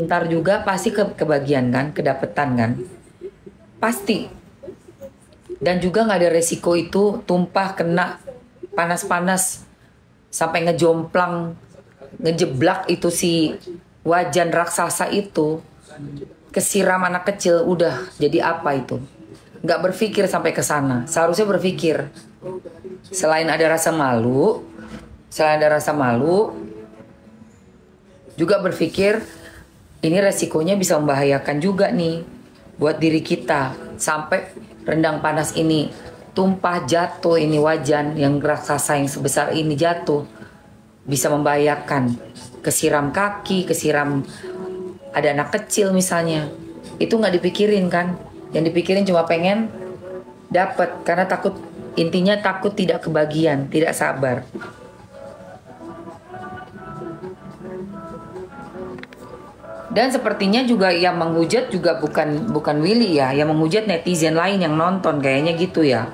Ntar juga pasti kebagian kan, kedapetan kan, pasti. Dan juga nggak ada resiko itu tumpah kena panas-panas sampai ngejomplang, ngejeblak itu si wajan raksasa itu, kesiram anak kecil, udah jadi apa itu? Nggak berpikir sampai ke sana. Seharusnya berpikir. Selain ada rasa malu, juga berpikir ini resikonya bisa membahayakan juga nih buat diri kita. Sampai rendang panas ini tumpah jatuh, ini wajan yang raksasa yang sebesar ini jatuh, bisa membahayakan. Kesiram kaki, kesiram ada anak kecil misalnya. Itu nggak dipikirin kan. Yang dipikirin cuma pengen dapat, karena takut, intinya takut tidak kebagian, tidak sabar. Dan sepertinya juga yang menghujat juga bukan Willy ya, yang menghujat netizen lain yang nonton kayaknya gitu ya.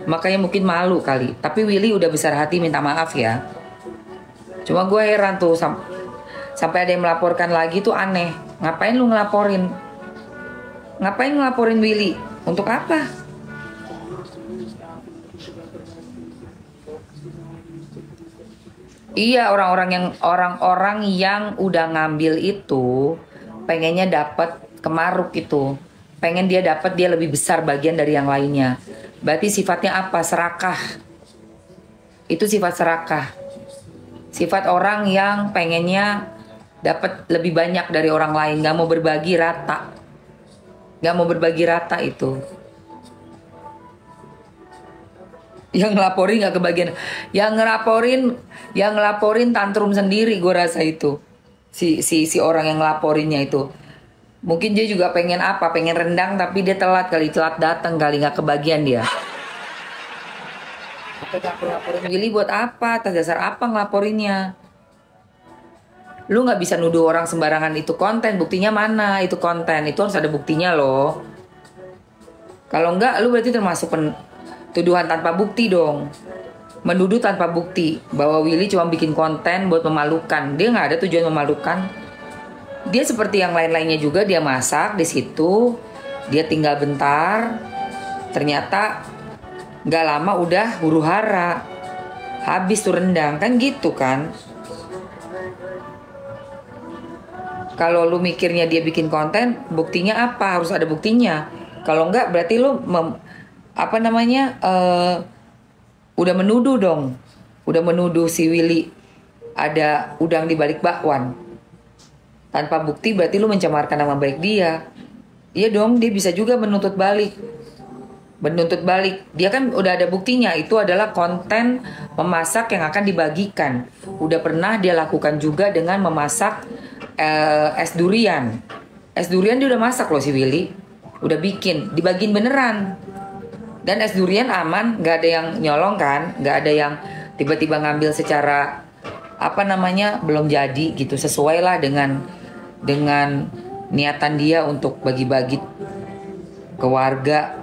Makanya mungkin malu kali. Tapi Willy udah besar hati minta maaf ya. Cuma gue heran tuh sampai ada yang melaporkan lagi tuh aneh. Ngapain lu ngelaporin? Ngapain ngelaporin Willy? Untuk apa? Iya, orang-orang yang udah ngambil itu pengennya dapat kemaruk itu. Pengen dia dapat, dia lebih besar bagian dari yang lainnya. Berarti sifatnya apa? Serakah. Itu sifat serakah. Sifat orang yang pengennya dapat lebih banyak dari orang lain, gak mau berbagi rata. Gak mau berbagi rata itu. Yang ngelaporin nggak kebagian, yang ngelaporin tantrum sendiri, gue rasa itu si orang yang ngelaporinnya itu mungkin dia juga pengen apa, pengen rendang tapi dia telat datang kali, nggak kebagian dia. Ngelaporin Willy buat apa, atas dasar apa ngelaporinnya? Lu nggak bisa nuduh orang sembarangan. Itu konten, buktinya mana? Itu konten, itu harus ada buktinya loh. Kalau enggak, lu berarti termasuk tuduhan tanpa bukti dong. Menuduh tanpa bukti bahwa Willy cuma bikin konten buat memalukan. Dia nggak ada tujuan memalukan. Dia seperti yang lain-lainnya juga, dia masak di situ, dia tinggal bentar, ternyata nggak lama udah huru hara, habis tuh rendang, kan gitu kan. Kalau lu mikirnya dia bikin konten, buktinya apa? Harus ada buktinya. Kalau enggak berarti lu udah menuduh dong, udah menuduh si Willy ada udang di balik bakwan tanpa bukti. Berarti lu mencemarkan nama baik dia. Iya dong, dia bisa juga menuntut balik. Dia kan udah ada buktinya, itu adalah konten memasak yang akan dibagikan. Udah pernah dia lakukan juga dengan memasak es durian. Es durian dia udah masak loh si Willy, udah bikin, dibagiin beneran. Dan es durian aman, nggak ada yang nyolong kan, nggak ada yang tiba-tiba ngambil secara belum jadi gitu. Sesuai lah dengan niatan dia untuk bagi-bagi ke warga.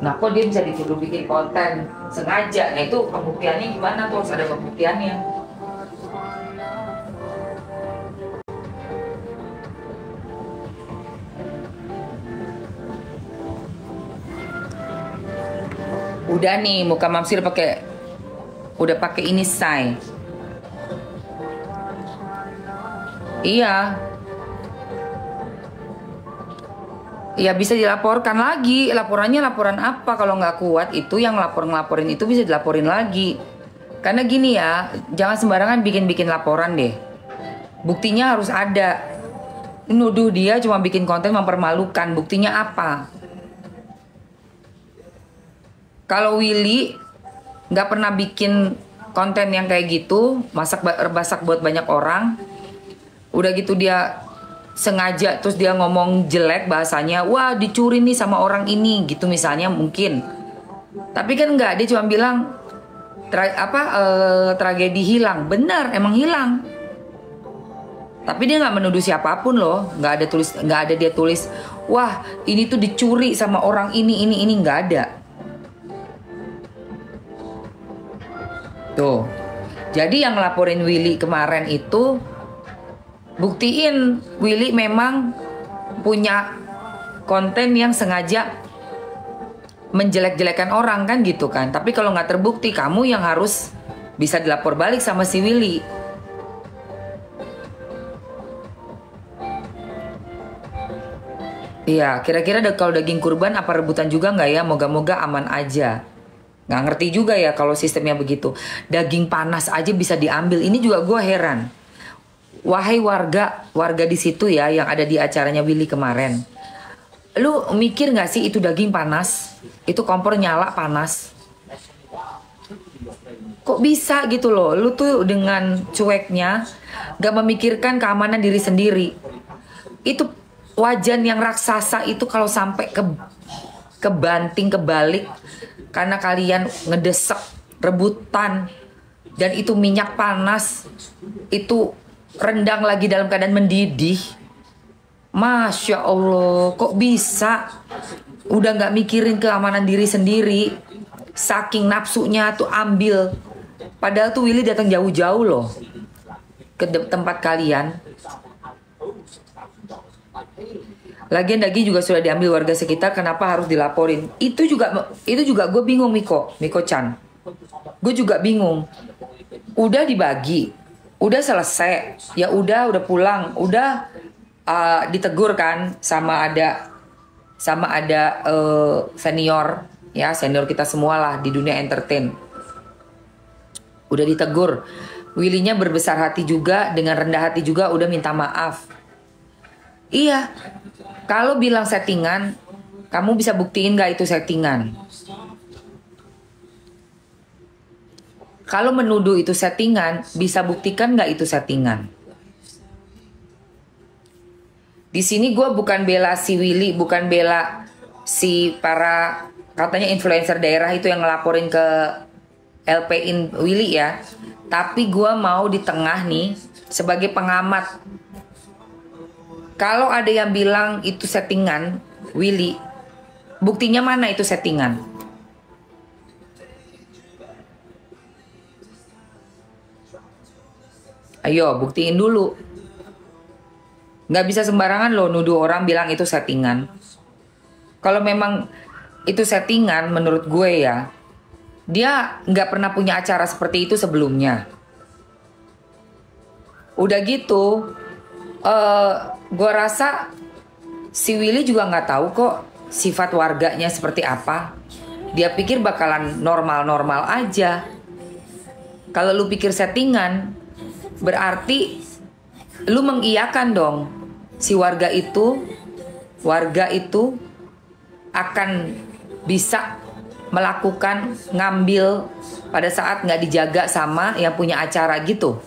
Nah kok dia bisa dituduh bikin konten sengaja? Nah itu pembuktiannya gimana tuh? Harus ada pembuktiannya. Udah nih muka Mamsir udah pakai ini say. Iya. Ya bisa dilaporkan lagi. Laporannya laporan apa? Kalau nggak kuat itu yang ngelaporin itu bisa dilaporin lagi. Karena gini ya, jangan sembarangan bikin laporan deh. Buktinya harus ada. Nuduh dia cuma bikin konten mempermalukan. Buktinya apa? Kalau Willy nggak pernah bikin konten yang kayak gitu, masak buat banyak orang, udah gitu dia sengaja terus dia ngomong jelek bahasanya, wah dicuri nih sama orang ini gitu misalnya mungkin. Tapi kan nggak, dia cuma bilang tragedi hilang, benar emang hilang. Tapi dia nggak menuduh siapapun loh, nggak ada dia tulis, wah ini tuh dicuri sama orang ini nggak ada. Tuh, jadi yang ngelaporin Willy kemarin itu Buktiin Willy memang punya konten yang sengaja menjelek-jelekan orang kan gitu kan. Tapi kalau nggak terbukti, kamu yang harus bisa dilapor balik sama si Willy. Iya, kira-kira kalau daging kurban apa rebutan juga nggak ya? Moga-moga aman aja. Nggak ngerti juga ya kalau sistemnya begitu. Daging panas aja bisa diambil. Ini juga gue heran. Wahai warga di situ ya yang ada di acaranya Willy kemarin. Lu mikir nggak sih itu daging panas? Itu kompor nyala panas. Kok bisa gitu loh? Lu tuh dengan cueknya gak memikirkan keamanan diri sendiri. Itu wajan yang raksasa itu kalau sampai kebanting kebalik karena kalian ngedesek rebutan dan itu minyak panas, itu rendang lagi dalam keadaan mendidih. Masya Allah, kok bisa? Udah nggak mikirin keamanan diri sendiri, saking nafsunya tuh ambil. Padahal tuh Willy datang jauh-jauh loh ke tempat kalian. Lagian daging juga sudah diambil warga sekitar, kenapa harus dilaporin? Itu juga gue bingung, Miko Chan. Gue juga bingung. Udah dibagi, udah selesai, ya udah pulang, udah ditegur kan sama ada senior ya, senior kita semua lah di dunia entertain. Udah ditegur. Willy-nya berbesar hati juga, dengan rendah hati juga udah minta maaf. Iya. Kalau bilang settingan, kamu bisa buktiin gak itu settingan? Kalau menuduh itu settingan, bisa buktikan gak itu settingan? Di sini gue bukan bela si Willy, bukan bela si para katanya influencer daerah itu yang ngelaporin ke LP-in Willy ya. Tapi gue mau di tengah nih sebagai pengamat. Kalau ada yang bilang itu settingan Willy, buktinya mana itu settingan? Ayo buktiin dulu. Nggak bisa sembarangan loh nuduh orang bilang itu settingan. Kalau memang itu settingan menurut gue ya, dia nggak pernah punya acara seperti itu sebelumnya. Udah gitu, gue rasa si Willy juga nggak tahu kok sifat warganya seperti apa. Dia pikir bakalan normal-normal aja. Kalau lu pikir settingan, berarti lu mengiyakan dong si warga itu akan bisa melakukan ngambil pada saat nggak dijaga sama yang punya acara gitu.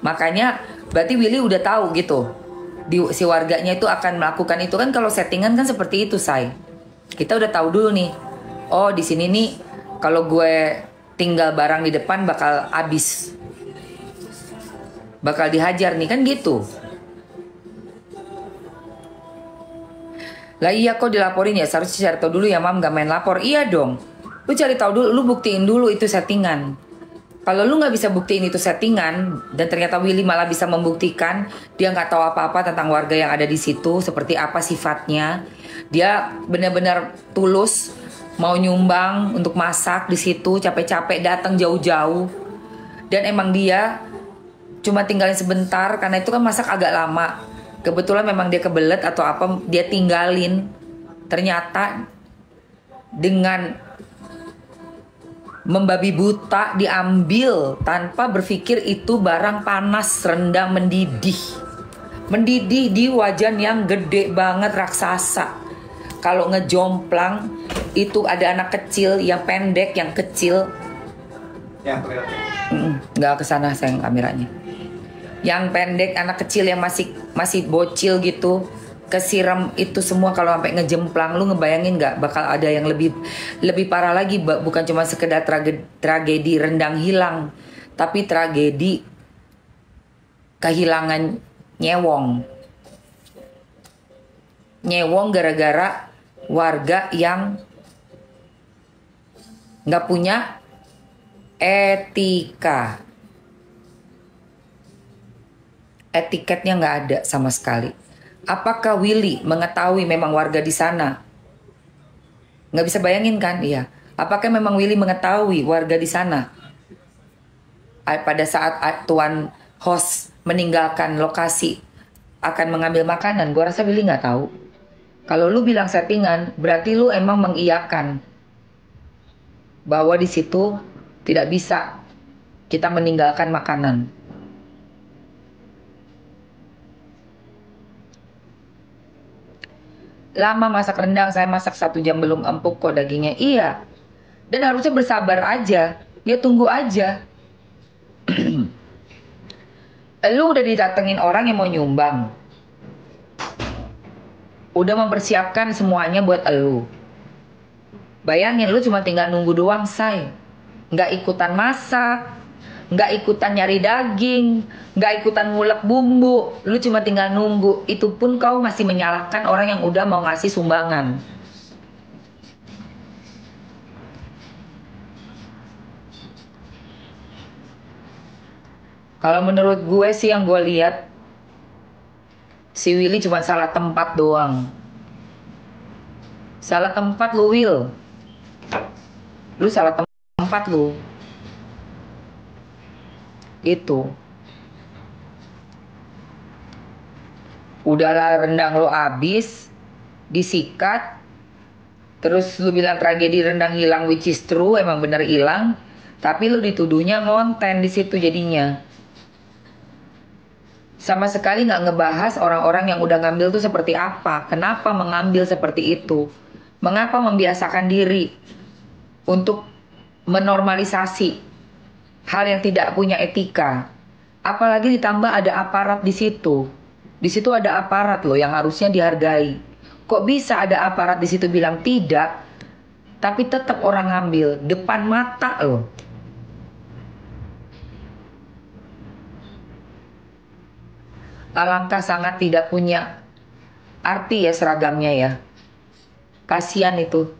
Makanya berarti Willy udah tahu gitu si warganya itu akan melakukan itu kan. Kalau settingan kan seperti itu, say. Kita udah tahu dulu nih. Oh, di sini nih kalau gue tinggal barang di depan bakal habis. Bakal dihajar nih kan gitu. Lah iya kok dilaporin ya, seharusnya cari tahu dulu ya mam, gak main lapor. Iya dong, lu cari tahu dulu, lu buktiin dulu itu settingan. Kalau lu nggak bisa buktiin itu settingan dan ternyata Willy malah bisa membuktikan dia nggak tahu apa-apa tentang warga yang ada di situ, seperti apa sifatnya, dia benar-benar tulus mau nyumbang untuk masak di situ, capek-capek datang jauh-jauh, dan emang dia cuma tinggalin sebentar karena itu kan masak agak lama. Kebetulan memang dia kebelet atau apa, dia tinggalin. Ternyata dengan membabi buta diambil tanpa berpikir itu barang panas, rendang mendidih. Mendidih di wajan yang gede banget, raksasa. Kalau ngejomplang itu ada anak kecil yang pendek, yang kecil. Nggak kesana sayang kameranya. Yang pendek, anak kecil yang masih bocil gitu, kesiram itu semua. Kalau sampai ngejemplang, lu ngebayangin nggak bakal ada yang lebih parah lagi. Bukan cuma sekedar tragedi rendang hilang, tapi tragedi kehilangan nyewong gara-gara warga yang nggak punya etika. Etiketnya nggak ada sama sekali. Apakah Willy mengetahui memang warga di sana? Nggak bisa bayangin kan? Iya. Apakah memang Willy mengetahui warga di sana? Pada saat tuan host meninggalkan lokasi akan mengambil makanan, gue rasa Willy nggak tahu. Kalau lu bilang settingan, berarti lu emang mengiyakan bahwa di situ tidak bisa kita meninggalkan makanan. Lama masak rendang, saya masak 1 jam belum empuk kok dagingnya. Iya. Dan harusnya bersabar aja. Ya tunggu aja. Lu udah didatengin orang yang mau nyumbang. Udah mempersiapkan semuanya buat elu. Bayangin lu cuma tinggal nunggu doang, say. Nggak ikutan masak, nggak ikutan nyari daging, nggak ikutan ngulek bumbu. Lu cuma tinggal nunggu. Itu pun kau masih menyalahkan orang yang udah mau ngasih sumbangan. Kalau menurut gue sih yang gue lihat, si Willy cuma salah tempat doang. Salah tempat lu, Will. Lu salah tempat lu. Itu. Udahlah rendang lu habis, disikat, terus lu bilang tragedi rendang hilang, which is true, emang bener hilang. Tapi lu dituduhnya ngonten di situ jadinya. Sama sekali nggak ngebahas orang-orang yang udah ngambil tuh seperti apa, kenapa mengambil seperti itu, mengapa membiasakan diri untuk menormalisasi hal yang tidak punya etika. Apalagi ditambah ada aparat di situ. Di situ ada aparat loh yang harusnya dihargai. Kok bisa ada aparat di situ bilang tidak, tapi tetap orang ngambil depan mata loh. Alangkah sangat tidak punya arti ya seragamnya ya. Kasihan itu.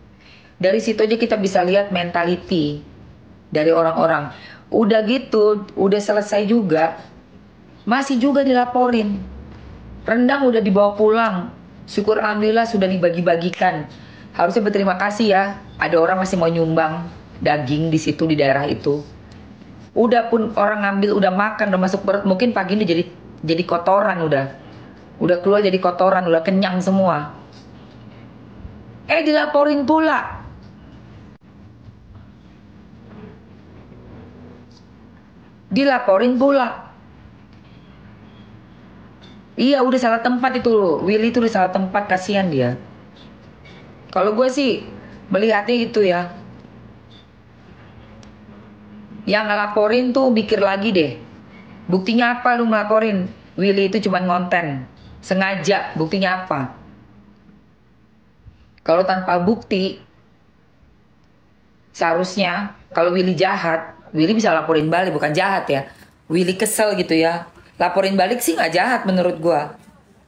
Dari situ aja kita bisa lihat mentality dari orang-orang. Udah gitu, udah selesai juga, masih juga dilaporin. Rendang udah dibawa pulang. Syukur alhamdulillah sudah dibagi-bagikan. Harusnya berterima kasih ya. Ada orang masih mau nyumbang daging di situ di daerah itu. Udah pun orang ngambil, udah makan, udah masuk perut, mungkin pagi ini jadi kotoran udah. Udah keluar jadi kotoran, udah kenyang semua. Dilaporin pula. Dilaporin pula. Iya udah salah tempat itu loh. Willy itu udah salah tempat, kasihan dia. Kalau gue sih melihatnya itu ya. Yang ngelaporin tuh mikir lagi deh. Buktinya apa lu ngelaporin? Willy itu cuma ngonten. Sengaja, buktinya apa? Kalau tanpa bukti, seharusnya kalau Willy jahat, Willy bisa laporin balik, bukan jahat ya. Willy kesel gitu ya. Laporin balik sih nggak jahat menurut gua.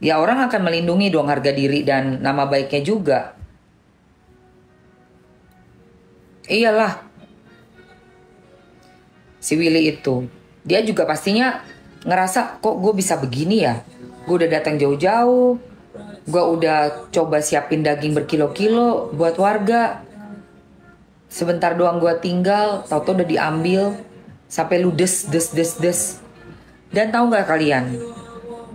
Ya orang akan melindungi dong harga diri dan nama baiknya juga. Iyalah, si Willy itu. Dia juga pastinya ngerasa kok gue bisa begini ya. Gue udah datang jauh-jauh. Gue udah coba siapin daging berkilo-kilo buat warga. Sebentar doang gue tinggal, tau-tau udah diambil. Sampai ludes, des. Dan tahu nggak kalian?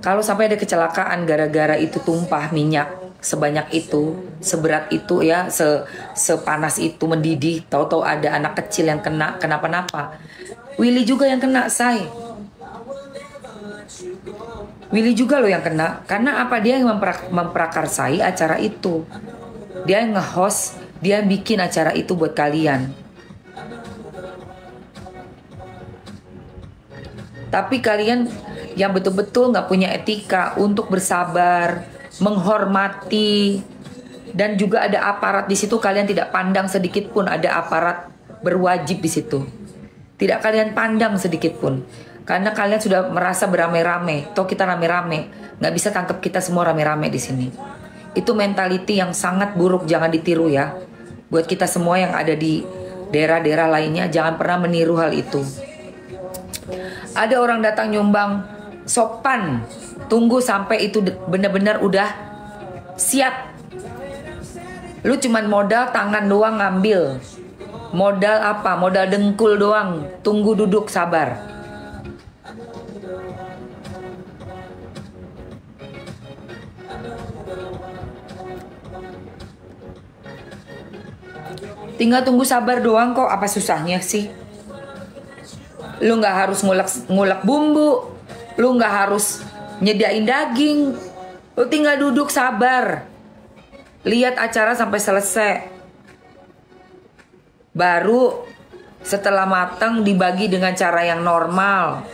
Kalau sampai ada kecelakaan gara-gara itu tumpah minyak sebanyak itu, seberat itu ya, sepanas itu mendidih, tahu-tahu ada anak kecil yang kena kenapa-napa. Willy juga yang kena, say. Willy juga loh yang kena. Karena apa? Dia yang memprakarsai acara itu. Dia yang nge-host, dia yang bikin acara itu buat kalian. Tapi kalian yang betul-betul gak punya etika untuk bersabar, menghormati, dan juga ada aparat di situ, kalian tidak pandang sedikit pun ada aparat berwajib di situ. Tidak kalian pandang sedikit pun. Karena kalian sudah merasa beramai-ramai. Toh kita rame-rame. Nggak bisa tangkap kita semua rame-rame di sini. Itu mentality yang sangat buruk. Jangan ditiru ya. Buat kita semua yang ada di daerah-daerah lainnya, jangan pernah meniru hal itu. Ada orang datang nyumbang sopan. Tunggu sampai itu benar-benar udah siap. Lu cuman modal tangan doang ngambil. Modal apa? Modal dengkul doang. Tunggu, duduk, sabar. Tinggal tunggu sabar doang kok. Apa susahnya sih? Lu nggak harus ngulek bumbu. Lu nggak harus nyediain daging. Lu tinggal duduk sabar. Lihat acara sampai selesai. Baru setelah matang dibagi dengan cara yang normal.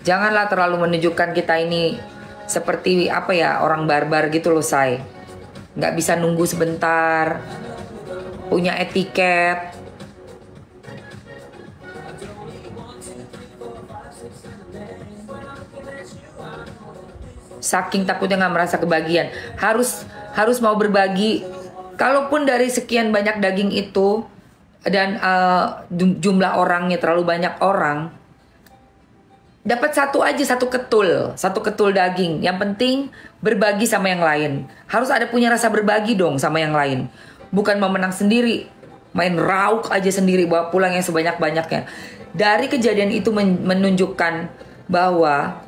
Janganlah terlalu menunjukkan kita ini seperti apa ya, orang barbar gitu loh, say. Nggak bisa nunggu sebentar. Punya etiket. Saking takutnya nggak merasa kebagian. Harus mau berbagi. Kalaupun dari sekian banyak daging itu dan jumlah orangnya terlalu banyak orang, dapat satu aja, satu ketul daging. Yang penting berbagi sama yang lain. Harus ada punya rasa berbagi dong sama yang lain. Bukan mau menang sendiri, main rauk aja sendiri, bawa pulang yang sebanyak-banyaknya. Dari kejadian itu menunjukkan bahwa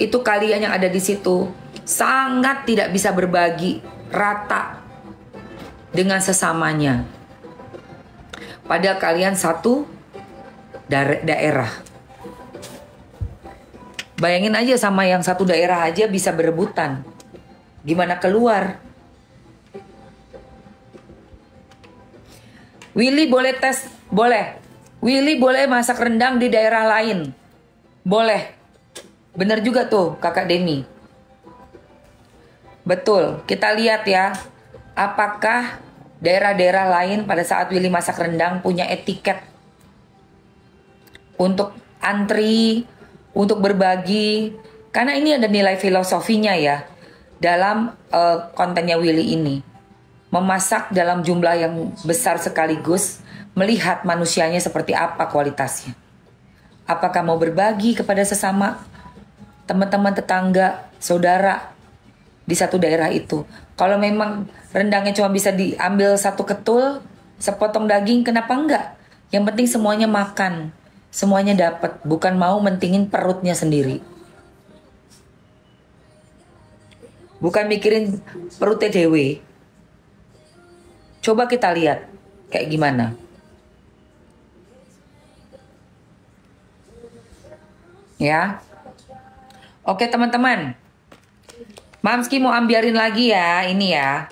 itu kalian yang ada di situ sangat tidak bisa berbagi rata dengan sesamanya. Padahal kalian satu daerah. Bayangin aja, sama yang satu daerah aja bisa berebutan. Gimana keluar? Willy boleh tes? Boleh. Willy boleh masak rendang di daerah lain? Boleh. Bener juga tuh kakak Denny. Betul. Kita lihat ya. Apakah daerah-daerah lain pada saat Willy masak rendang punya etiket untuk antri, untuk berbagi. Karena ini ada nilai filosofinya ya dalam kontennya Willy ini. Memasak dalam jumlah yang besar sekaligus, melihat manusianya seperti apa kualitasnya. Apakah mau berbagi kepada sesama, teman-teman, tetangga, saudara di satu daerah itu. Kalau memang rendangnya cuma bisa diambil satu ketul, sepotong daging, kenapa enggak? Yang penting semuanya makan, semuanya dapat, bukan mau mentingin perutnya sendiri. Bukan mikirin perutnya dewe. Coba kita lihat kayak gimana. Ya. Oke teman-teman. Mamski mau ambiarin lagi ya, ini ya.